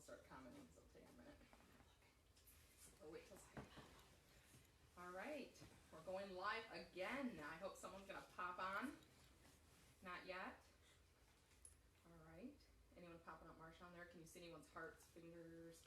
start commenting, so it'll take a minute. Oh, wait till it's... All right, we're going live again. I hope someone's gonna pop on. Not yet. All right. Anyone popping up Marsha on there? Can you see anyone's hearts, fingers,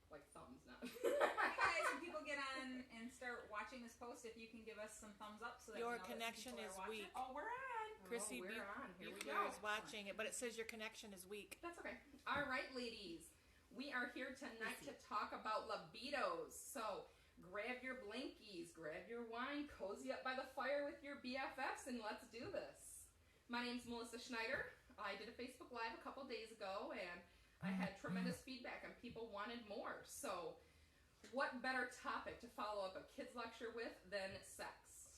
like thumbs now? Hey guys, when people get on and start watching this post, if you can give us some thumbs up so that your we know connection that is watching. weak. Oh, we're on. Chrissy, we're on. Here we Buchler go. is watching it, but it says your connection is weak. That's okay. All right, ladies. We are here tonight to talk about libidos. So grab your blankies, grab your wine, cozy up by the fire with your BFFs, and let's do this. My name's Melissa Schneider. I did a Facebook Live a couple days ago, and I had tremendous feedback, and people wanted more. So what better topic to follow up a kids lecture with than sex?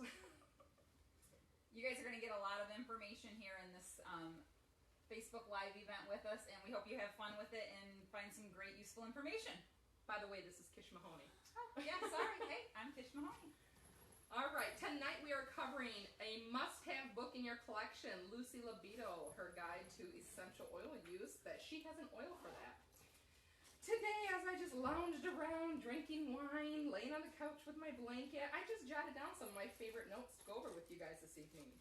You guys are going to get a lot of information here in this Facebook Live event with us, and we hope you have fun with it and find some great useful information. By the way, this is Kish Mahoney. Oh, yeah, sorry. Hey, I'm Kish Mahoney. All right, tonight we are covering a must-have book in your collection, Lucy Libido, her guide to essential oil use, that she has an oil for that. Today, as I just lounged around, drinking wine, laying on the couch with my blanket, I just jotted down some of my favorite notes to go over with you guys this evening.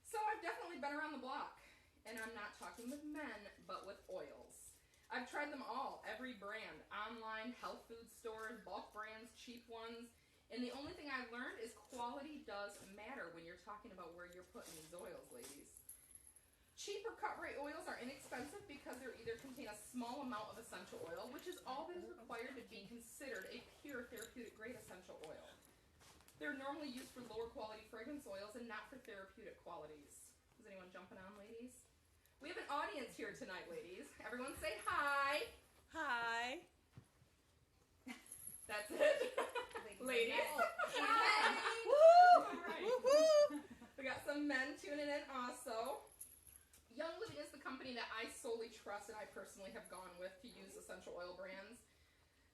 So I've definitely been around the block, and I'm not talking with men, but with oils. I've tried them all, every brand, online, health food stores, bulk brands, cheap ones, and the only thing I've learned is quality does matter when you're talking about where you're putting these oils, ladies. Cheaper cut-rate oils are inexpensive because they either contain a small amount of essential oil, which is all that is required to be considered a pure therapeutic-grade essential oil. They're normally used for lower quality fragrance oils and not for therapeutic qualities. Is anyone jumping on, ladies? We have an audience here tonight, ladies. Everyone say hi. Hi. That's it. Ladies. Hi. Woo! All right. Woo-hoo. We got some men tuning in also. Young Living is the company that I solely trust and I personally have gone with to use essential oil brands.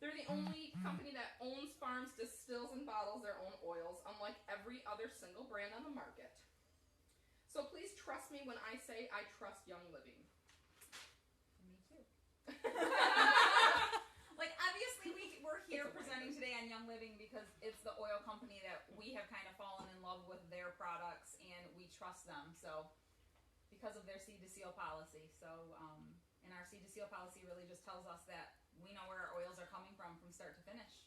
They're the only company that owns, farms, distills, and bottles their own oils, unlike every other single brand on the market. So please trust me when I say I trust Young Living. Me too. Like, obviously, we're here presenting today on Young Living because it's the oil company that we have kind of fallen in love with their products, and we trust them. So, because of their seed to seal policy. So, and our seed to seal policy really just tells us that we know where our oils are coming from start to finish.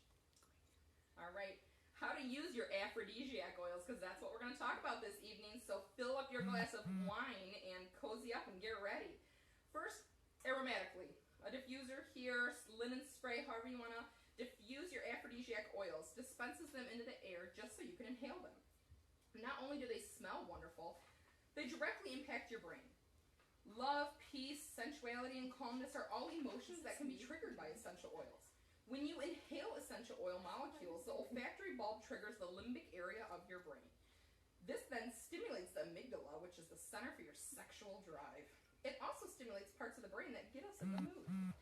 All right. How to use your aphrodisiac oils, because that's what we're going to talk about this evening. So fill up your glass of wine and cozy up and get ready. First, aromatically. A diffuser here, linen spray, however you want to diffuse your aphrodisiac oils, dispenses them into the air just so you can inhale them. Not only do they smell wonderful, they directly impact your brain. Love, peace, sensuality, and calmness are all emotions that can be triggered by essential oils. When you inhale essential oil molecules, the olfactory bulb triggers the limbic area of your brain. This then stimulates the amygdala, which is the center for your sexual drive. It also stimulates parts of the brain that get us in the mood.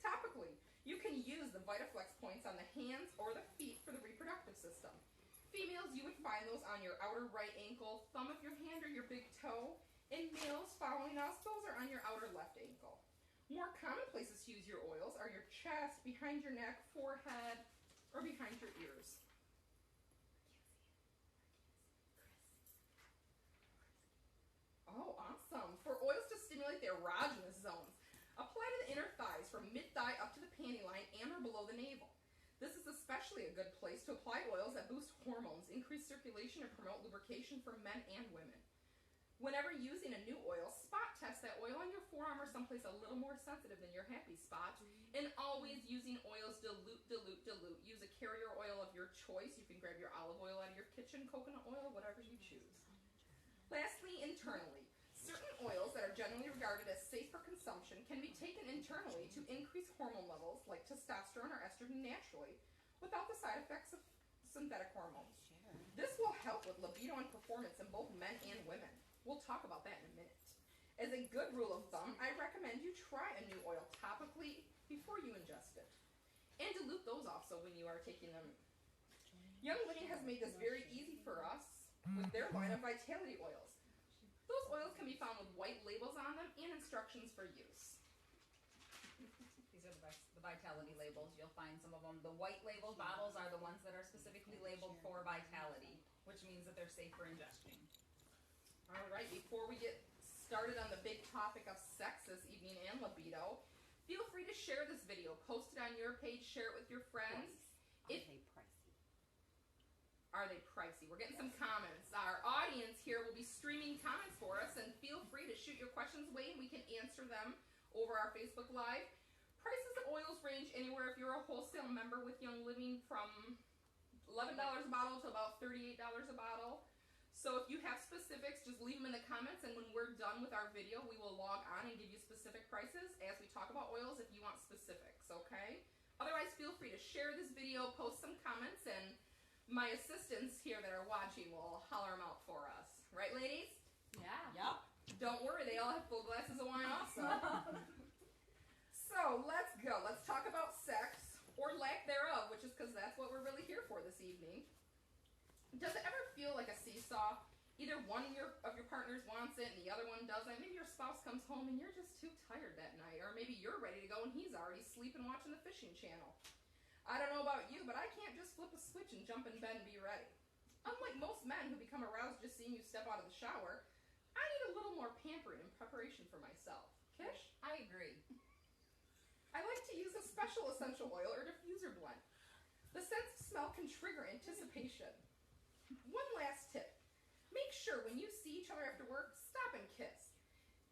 Topically, you can use the VitaFlex points on the hands or the feet for the reproductive system. Females, you would find those on your outer right ankle, thumb of your hand, or your big toe. And males, following us, those are on your outer left ankle. More common places to use your oils are your chest, behind your neck, forehead, or behind your ears. Oh, awesome. For oils to stimulate the erogenous zones, apply to the inner thighs from mid-thigh up to the panty line and or below the navel. This is especially a good place to apply oils that boost hormones, increase circulation, and promote lubrication for men and women. Whenever using a new oil, spot test that oil on your forearm or someplace a little more sensitive than your happy spot. And always using oils, dilute, dilute, dilute. Use a carrier oil of your choice. You can grab your olive oil out of your kitchen, coconut oil, whatever you choose. Lastly, internally. Certain oils that are generally regarded as safe for consumption can be taken internally to increase hormone levels like testosterone or estrogen naturally without the side effects of synthetic hormones. This will help with libido and performance in both men and women. We'll talk about that in a minute. As a good rule of thumb, I recommend you try a new oil topically before you ingest it. And dilute those also when you are taking them. Young Living has made this very easy for us with their line of vitality oils. Those oils can be found with white labels on them and instructions for use. These are the vitality labels. You'll find some of them. The white labeled bottles are the ones that are specifically labeled for vitality, which means that they're safe for ingestion. All right, before we get started on the big topic of sex this evening and libido, feel free to share this video. Post it on your page, share it with your friends. Are they pricey? We're getting some comments. Our audience here will be streaming comments for us, and feel free to shoot your questions away and we can answer them over our Facebook Live. Prices of oils range anywhere, if you're a wholesale member with Young Living, from $11 a bottle to about $38 a bottle. So if you have specifics, just leave them in the comments, and when we're done with our video, we will log on and give you specific prices as we talk about oils if you want specifics, okay? Otherwise, feel free to share this video, post some comments, and my assistants here that are watching will holler them out for us. Right, ladies? Yeah. Yep. Don't worry, they all have full glasses of wine also. So, let's go. Let's talk about sex, or lack thereof, which is because that's what we're really here for this evening. Does it ever feel like a seesaw? Either one of your partners wants it and the other one doesn't. Maybe your spouse comes home and you're just too tired that night. Or maybe you're ready to go and he's already sleeping watching the fishing channel. I don't know about you, but I can't just flip a switch and jump in bed and be ready. Unlike most men who become aroused just seeing you step out of the shower, I need a little more pampering and preparation for myself. Kish? I agree. I like to use a special essential oil or diffuser blend. The sense of smell can trigger anticipation. One last tip. Make sure when you see each other after work, stop and kiss.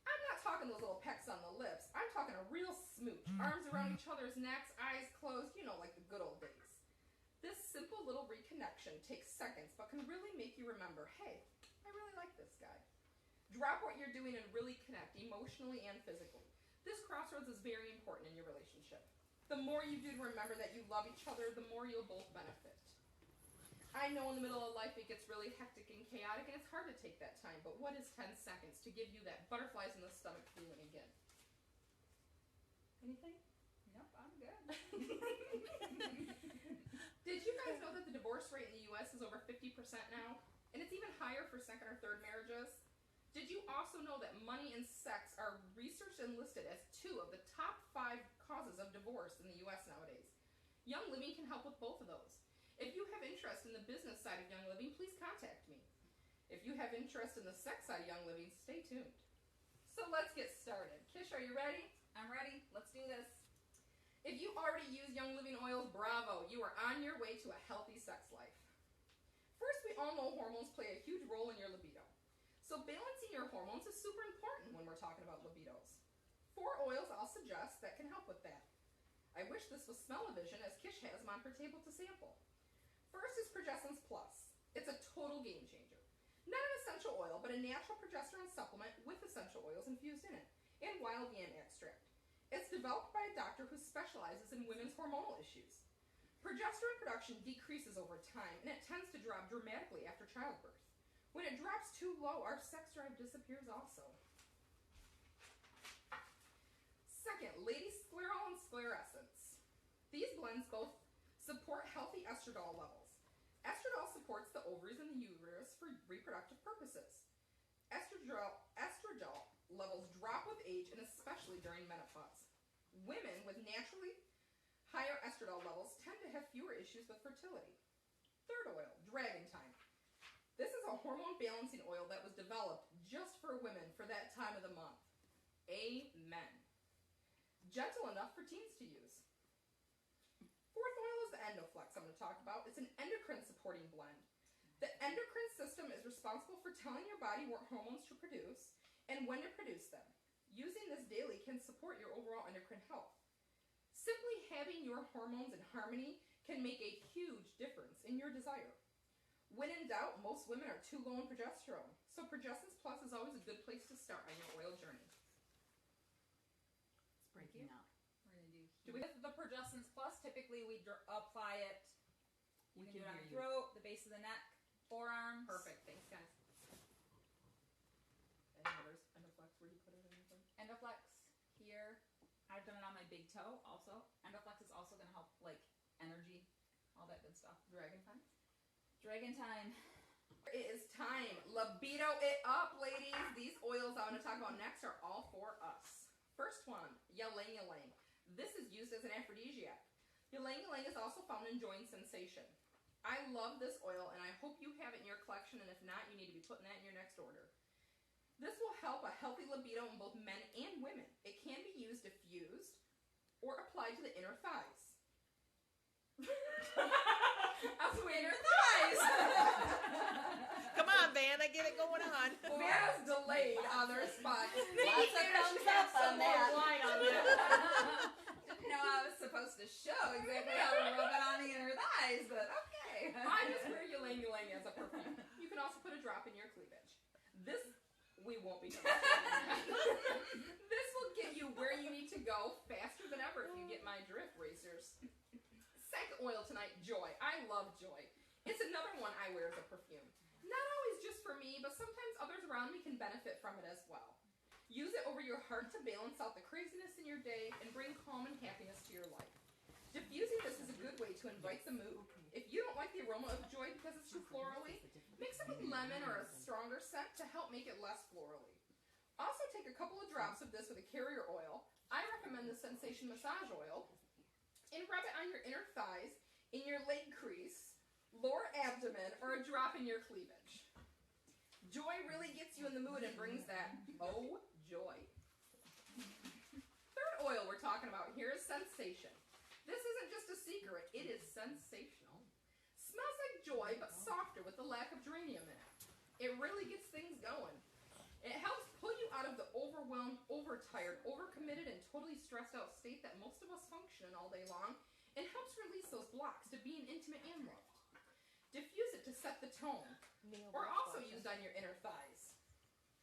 I'm not talking those little pecks on the lips. I'm talking a real smooch. Arms around each other's necks, eyes closed, you know, like the good old days. This simple little reconnection takes seconds, but can really make you remember, hey, I really like this guy. Drop what you're doing and really connect emotionally and physically. This crossroads is very important in your relationship. The more you do to remember that you love each other, the more you'll both benefit. I know in the middle of life it gets really hectic and chaotic, and it's hard to take that time, but what is 10 seconds to give you that butterflies in the stomach feeling again? Anything? Nope, I'm good. Did you guys know that the divorce rate in the U.S. is over 50% now? And it's even higher for second or third marriages? Did you also know that money and sex are researched and listed as 2 of the top 5 causes of divorce in the U.S. nowadays? Young Living can help with both of those. If you have interest in the business side of Young Living, please contact me. If you have interest in the sex side of Young Living, stay tuned. So let's get started. Kish, are you ready? I'm ready. Let's do this. If you already use Young Living oils, bravo. You are on your way to a healthy sex life. First, we all know hormones play a huge role in your libido. So balancing your hormones is super important when we're talking about libidos. 4 oils I'll suggest that can help with that. I wish this was smell-o-vision, as Kish has them on her table to sample. First is Progessence Plus. It's a total game changer. Not an essential oil, but a natural progesterone supplement with essential oils infused in it, and wild yam extract. It's developed by a doctor who specializes in women's hormonal issues. Progesterone production decreases over time, and it tends to drop dramatically after childbirth. When it drops too low, our sex drive disappears also. Second, Lady Sclerol and Sclerescence. These blends both support healthy estradiol levels. Estradiol supports the ovaries and the uterus for reproductive purposes. Estradiol levels drop with age and especially during menopause. Women with naturally higher estradiol levels tend to have fewer issues with fertility. Third oil, Dragon Time. This is a hormone balancing oil that was developed just for women for that time of the month. Amen. Gentle enough for teens to use. Fourth oil is the Endoflex I'm going to talk about. It's an endocrine supporting blend. The endocrine system is responsible for telling your body what hormones to produce and when to produce them. Using this daily can support your overall endocrine health. Simply having your hormones in harmony can make a huge difference in your desire. When in doubt, most women are too low in progesterone, so Progessence Plus is always a good place to start on your oil journey. It's breaking up. With the Progessence Plus, typically we apply it. You can do it on the throat, the base of the neck, forearms. Perfect. Thanks, guys. Any others? Endoflex, where do you put it in anything? Endoflex here. I've done it on my big toe also. Endoflex is also going to help, like, energy, all that good stuff. Dragon Time? Dragon Time. It is time. Libido it up, ladies. These oils I'm going to talk about next are all for us. First one, Ylang Ylang. This is used as an aphrodisiac. Ylang-ylang is also found in joint sensation. I love this oil, and I hope you have it in your collection, and if not, you need to be putting that in your next order. This will help a healthy libido in both men and women. It can be used diffused or applied to the inner thighs. That's inner thighs! Come on, Van, I get it going on. Van's delayed on their spot. Lots of thumbs up on that. Wine on that. Didn't know I was supposed to show exactly how to rub it on the inner thighs, but okay. I just wear ylang-ylang as a perfume. You can also put a drop in your cleavage. This, we won't be demonstrating. This will get you where you need to go faster than ever if you get my drift, racers. Second oil tonight, Joy. I love Joy. It's another one I wear as a perfume. Not always just for me, but sometimes others around me can benefit from it as well. Use it over your heart to balance out the craziness in your day and bring calm and happiness to your life. Diffusing this is a good way to invite the mood. If you don't like the aroma of Joy because it's too florally, mix it with lemon or a stronger scent to help make it less florally. Also take a couple of drops of this with a carrier oil. I recommend the Sensation Massage Oil. And rub it on your inner thighs, in your leg crease, lower abdomen, or a drop in your cleavage. Joy really gets you in the mood and brings that, oh, joy. Third oil we're talking about here is Sensation. This isn't just a secret, it is sensational. Smells like Joy, but softer with the lack of geranium in it. It really gets things going. It helps pull you out of the overwhelmed, overtired, overcommitted, and totally stressed out state that most of us function in all day long, and helps release those blocks to being intimate and loved. Diffuse it to set the tone, or also used on your inner thighs.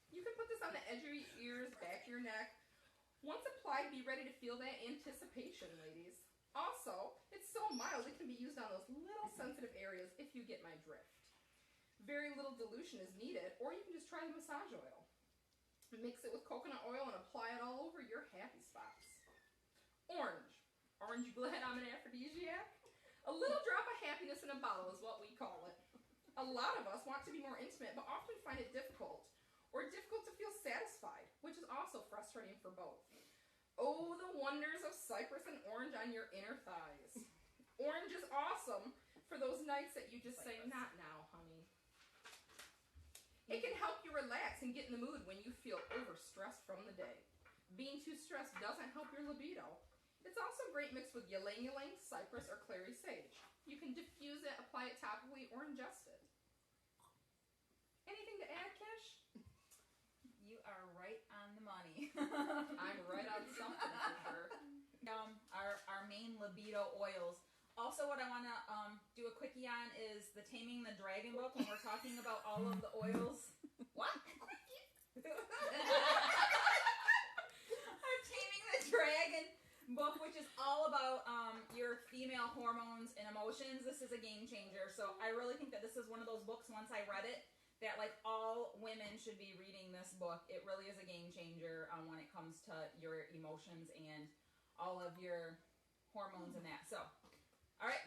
You can put this on the edge of your ears, back of your neck. Once applied, be ready to feel that anticipation, ladies. Also, it's so mild it can be used on those little sensitive areas if you get my drift. Very little dilution is needed, or you can just try the massage oil. Mix it with coconut oil and apply it all over your happy spots. Orange. Orange glad I'm an aphrodisiac. A little drop of happiness in a bottle is what we call it. A lot of us want to be more intimate, but often find it difficult, or difficult to feel satisfied, which is also frustrating for both. Oh, the wonders of cypress and orange on your inner thighs. Orange is awesome for those nights that you just say, not now, honey. It can help you relax and get in the mood when you feel overstressed from the day. Being too stressed doesn't help your libido. It's also great mixed with ylang-ylang, cypress, or clary sage. You can diffuse it, apply it topically, or ingest it. Anything to add, Kish? You are right on the money. I'm right on something for sure. Our main libido oils. Also, what I want to do a quickie on is the Taming the Dragon book when we're talking about all of the oils. What? Our Taming the Dragon book, which is all about your female hormones and emotions. This is a game changer. So I really think that this is one of those books, once I read it, that like all women should be reading this book. It really is a game changer when it comes to your emotions and all of your hormones and that. So, all right.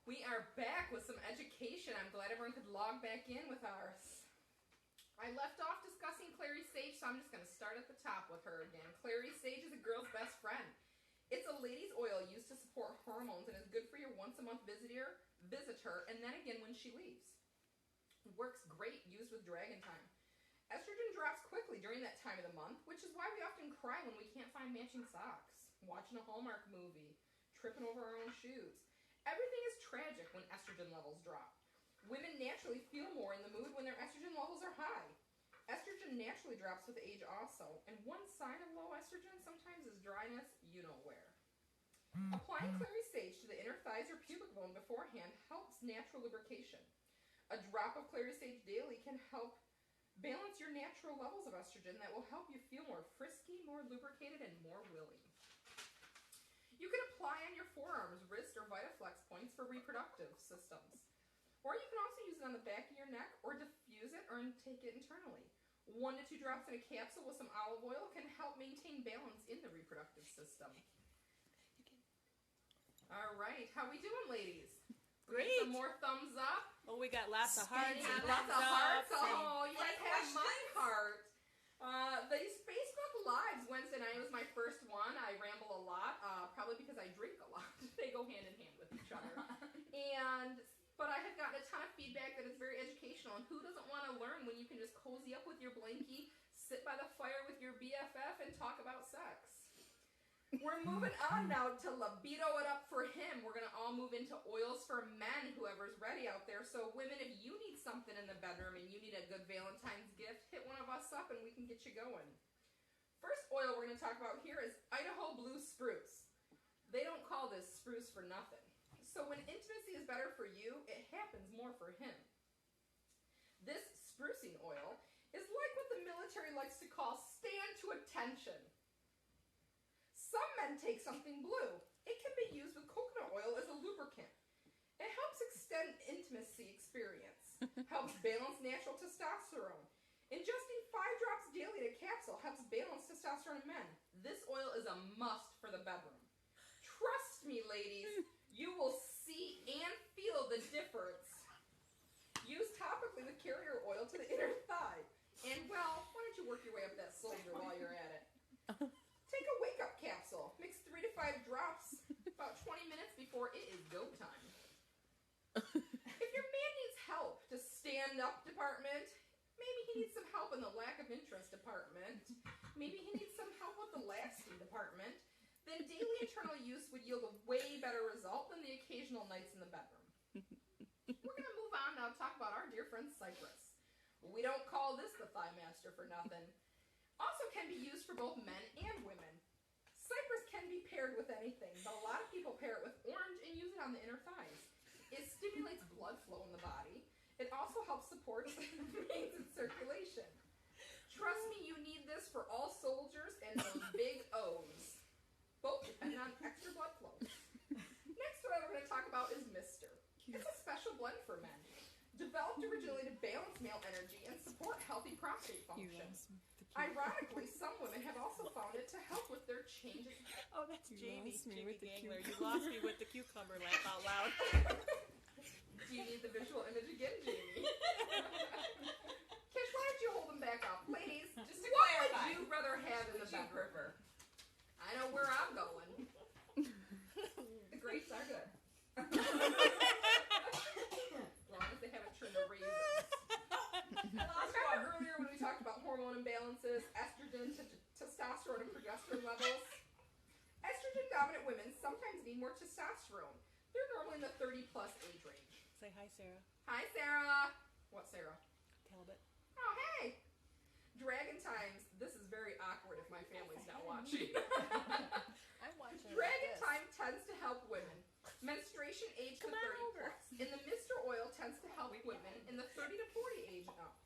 We are back with some education. I'm glad everyone could log back in with ours. I left off discussing clary sage, so I'm just going to start at the top with her again. Clary sage is a girl's best friend. It's a lady's oil used to support hormones and is good for your once-a-month visitor, and then again when she leaves. It works great used with dragon time. Estrogen drops quickly during that time of the month, which is why we often cry when we can't find matching socks, watching a Hallmark movie, tripping over our own shoes. Everything is tragic when estrogen levels drop. Women naturally feel more in the mood when their estrogen levels are high. Estrogen naturally drops with age also, and one sign of low estrogen sometimes is dryness you know where. Applying clary sage to the inner thighs or pubic bone beforehand helps natural lubrication. A drop of clary sage daily can help balance your natural levels of estrogen that will help you feel more frisky, more lubricated, and more willing. You can apply on your forearms, wrist, or Vitaflex points for reproductive systems. Or you can also use it on the back of your neck or diffuse it or take it internally. 1 to 2 drops in a capsule with some olive oil can help maintain balance in the reproductive system. All right, how we doing, ladies? Great. Some more thumbs up. Oh, we got lots of hearts. And Lots of hearts. Oh, you guys have questions? my heart. These Facebook Lives Wednesday night was my first one. I ramble a lot. feedback that is very educational. And who doesn't want to learn when you can just cozy up with your blankie, sit by the fire with your BFF, and talk about sex? We're moving on now to libido it up for him. We're going to all move into oils for men, whoever's ready out there. So women, if you need something in the bedroom and you need a good Valentine's gift, hit one of us up and we can get you going. First oil we're going to talk about here is Idaho Blue Spruce. They don't call this spruce for nothing. So when intimacy is better for you, it happens more for him. This sprucing oil is like what the military likes to call stand to attention. Some men take something blue. It can be used with coconut oil as a lubricant. It helps extend intimacy experience, helps balance natural testosterone. Ingesting 5 drops daily in a capsule helps balance testosterone in men. This oil is a must for the bedroom. Trust me, ladies, you will see and feel the difference. Use topically with carrier oil to the inner thigh. And, well, why don't you work your way up that soldier while you're at it? Take a wake-up capsule. Mix 3 to 5 drops about 20 minutes before it is go time. If your man needs help to stand up department, maybe he needs some help in the lack of interest department, maybe he needs some help with the lasting department, then daily internal use would yield a way better result than the occasional nights in the bedroom. We're going to move on now to talk about our dear friend Cypress. We don't call this the thigh master for nothing. Also can be used for both men and women. Cypress can be paired with anything, but a lot of people pair it with orange and use it on the inner thighs. It stimulates blood flow in the body. It also helps support veins and circulation. Trust me, you need this for all soldiers and those big O's. Both depend on extra blood flow. Next one we're going to talk about is Mister. It's a special blend for men. Developed originally to balance male energy and support healthy prostate function. Ironically, some women have also found it to help with their changes. Oh, that's Jamie Gangler. You lost me with the cucumber laugh out loud. Do you need the visual image again, Jamie? Kish, why don't you hold them back up? Ladies, Just to what clarify, would you rather have in the what you bedroom? prefer? I know where I'm going. The grapes are good. As long as they haven't turned to raisins. Remember earlier when we talked about hormone imbalances, estrogen, testosterone, and progesterone levels? Estrogen-dominant women sometimes need more testosterone. They're normally in the 30-plus age range. Say hi, Sarah. Hi, Sarah. What, Sarah? Talbot. Oh, hey. Dragon times. This is very awkward if my family's not watching. I'm watching. Dragon time tends to help women. Menstruation age to Come on 30 over. plus. And the Mister oil tends to help women in the 30 to 40 age and up.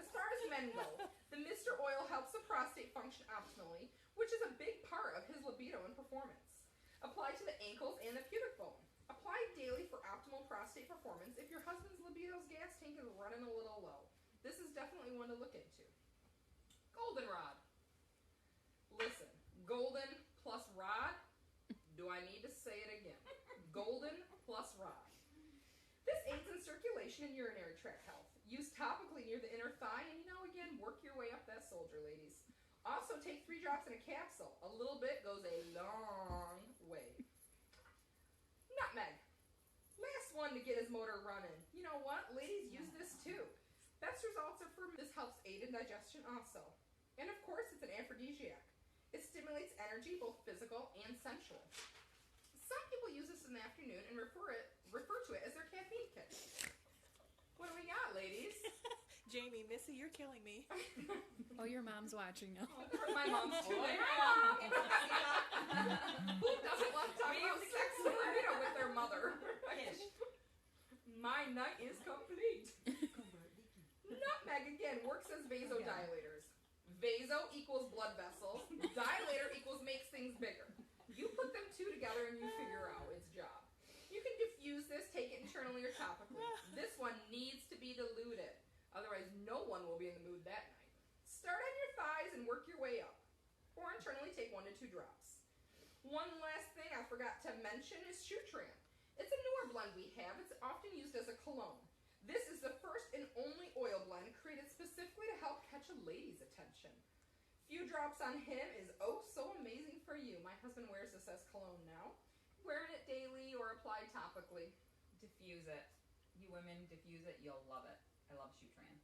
As far as men go, the Mister oil helps the prostate function optimally, which is a big part of his libido and performance. Apply to the ankles and the pubic bone. Apply daily for optimal prostate performance if your husband's libido's gas tank is running a little low. This is definitely one to look into. Goldenrod. Listen, golden plus rod, do I need to say it again? Golden plus rod. This aids in circulation and urinary tract health. Use topically near the inner thigh and, again, work your way up that soldier, ladies. Also, take 3 drops in a capsule. A little bit goes a long way. Nutmeg. Last one to get his motor running. You know what? Ladies use this too. Best results are for this helps aid in digestion also. And of course, it's an aphrodisiac. It stimulates energy, both physical and sensual. Some people use this in the afternoon and refer to it as their caffeine kick. What do we got, ladies? Jamie, Missy, you're killing me. Oh, your mom's watching now. My mom's too. Oh, Hi, yeah. Mom. Who doesn't love to talk about sex and libido with their mother? Kish. My night is complete. Nutmeg, again, works as vasodilators. Vaso equals blood vessels. Dilator equals makes things bigger. You put them two together and you figure out its job. You can diffuse this, take it internally or topically. This one needs to be diluted. Otherwise, no one will be in the mood that night. Start on your thighs and work your way up. Or internally take 1 to 2 drops. One last thing I forgot to mention is Shutran. It's a newer blend we have. It's often used as a cologne. This is the first and only oil blend created specifically to help catch a lady's attention. Few drops on him is oh so amazing for you. My husband wears this as cologne now. Wearing it daily or applied topically. Diffuse it. You women diffuse it, you'll love it. I love Shutran.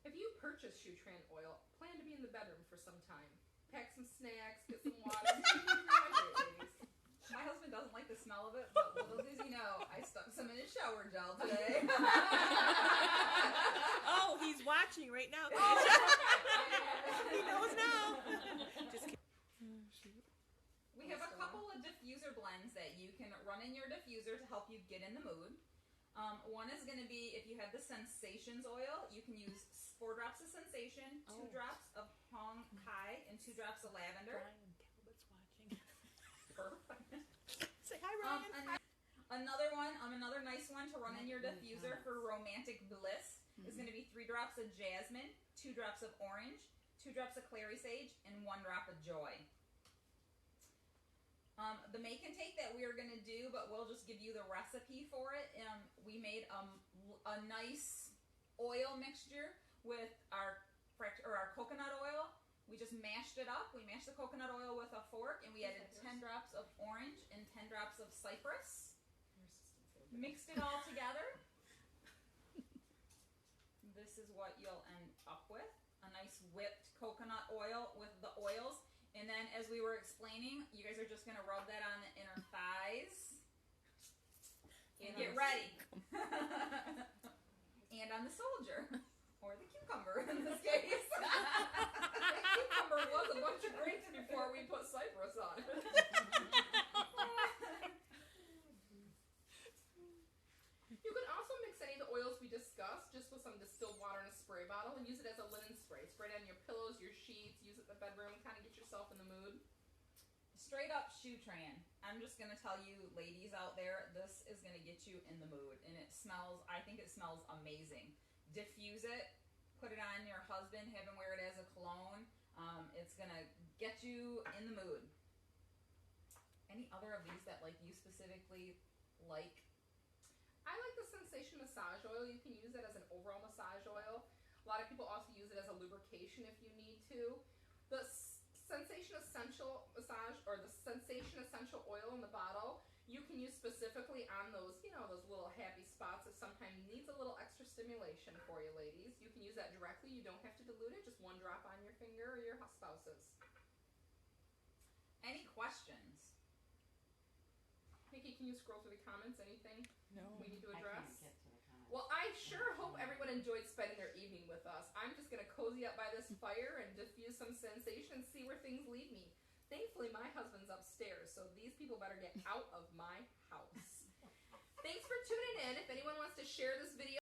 If you purchase Shutran oil, plan to be in the bedroom for some time. Pack some snacks, get some water. My husband doesn't like the smell of it, but little does he know, I stuck some in his shower gel today. Oh, he's watching right now. Oh. He knows now. Just kidding. We have a couple of diffuser blends that you can run in your diffuser to help you get in the mood. One is going to be, if you have the Sensations oil, you can use 4 drops of Sensation, 2 drops of Hong Kai, and 2 drops of lavender. Brian Calvert's watching. Perfect. Say hi, Ryan. Another one, another nice one to run in your diffuser for romantic bliss is going to be 3 drops of jasmine, 2 drops of orange, 2 drops of clary sage, and 1 drop of joy. The make and take that we are going to do, but we'll just give you the recipe for it. We made a nice oil mixture with our coconut oil. We just mashed it up. We mashed the coconut oil with a fork, and we added 10 drops of orange and 10 drops of cypress. Mixed it all together. This is what you'll end up with. A nice whipped coconut oil with the oils. And then, as we were explaining, you guys are just going to rub that on the inner thighs. And get ready. And on the soldier. Or the cucumber, in this case. The cucumber was a bunch of grapes before we put cypress on it. You can also mix any of the oils we discussed just with some distilled water in a spray bottle and use it as a linen spray. Spray it on your pillows, your sheets, use it in the bedroom, kind of get yourself in the mood. Straight up Shutran. I'm just going to tell you, ladies out there, this is going to get you in the mood. And it smells, I think it smells amazing. Diffuse it, put it on your husband, have him wear it as a cologne. It's going to get you in the mood. Any other of these that like you specifically like? I like the Sensation Massage Oil. You can use it as an overall massage oil. A lot of people also use it as a lubrication if you need to. The Sensation Essential Massage, or the Sensation Essential Oil in the bottle, you can use specifically on those, those little happy spots that sometimes needs a little extra stimulation for you, ladies. You can use that directly. You don't have to dilute it. Just 1 drop on your finger or your spouse's. Any questions? Nikki, can you scroll through the comments? Anything we need to I address? can't get to the comments. Well, I sure hope everyone enjoyed spending their evening with us. I'm just going to cozy up by this fire and diffuse some sensation and see where things lead me. Thankfully, my husband's upstairs, so these people better get out of my house. Thanks for tuning in. If anyone wants to share this video,